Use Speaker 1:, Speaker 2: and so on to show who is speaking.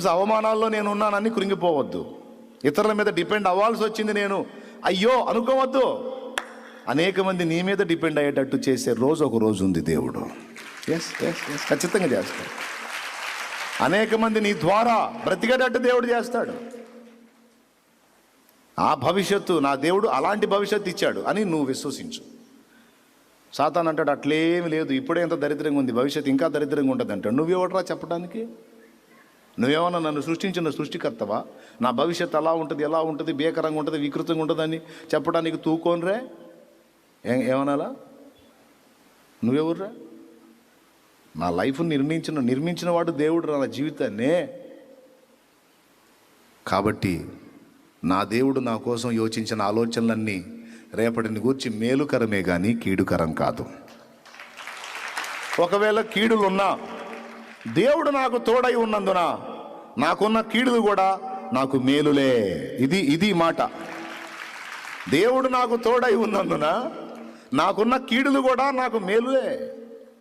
Speaker 1: అవమానాల్లో నేను ఉన్నానని కృంగిపోవద్దు. ఇతరుల మీద డిపెండ్ అవ్వాల్సి వచ్చింది నేను అయ్యో అనుకోవద్దు. అనేక మంది నీ మీద డిపెండ్ అయ్యేటట్టు చేసే రోజు ఒక రోజు ఉంది దేవుడు. ఎస్ ఎస్ ఎస్ ఖచ్చితంగా చేస్తాడు. అనేక మంది నీ ద్వారా బ్రతికేటట్టు దేవుడు చేస్తాడు. ఆ భవిష్యత్తు నా దేవుడు అలాంటి భవిష్యత్తు ఇచ్చాడు అని నువ్వు విశ్వసించు. సాతాను అంటాడు అట్లేమి లేదు, ఇప్పుడే ఎంత దరిద్రంగా ఉంది, భవిష్యత్తు ఇంకా దరిద్రంగా ఉంటుంది అంటాడు. నువ్వెవడరా చెప్పడానికి? నువ్వేమన్నా నన్ను సృష్టించిన సృష్టికర్తవా? నా భవిష్యత్తు అలా ఉంటుంది, ఎలా ఉంటుంది, భీకరంగా ఉంటుంది, వికృతంగా ఉంటుందని చెప్పడానికి తూకోనరే ఏమనాలా? నువ్వెవర్రా? నా లైఫ్ నిర్మించిన వాడు దేవుడు, నా జీవితాన్నే. కాబట్టి నా దేవుడు నా కోసం యోచించిన ఆలోచనలన్నీ రేపటిని గూర్చి మేలుకరమే కానీ కీడుకరం కాదు. ఒకవేళ కీడులున్నా దేవుడు నాకు తోడై ఉన్నందున నాకున్న కీడులు కూడా నాకు మేలులే. ఇది మాట. దేవుడు నాకు తోడై ఉన్నందున నాకున్న కీడులు కూడా నాకు మేలులే.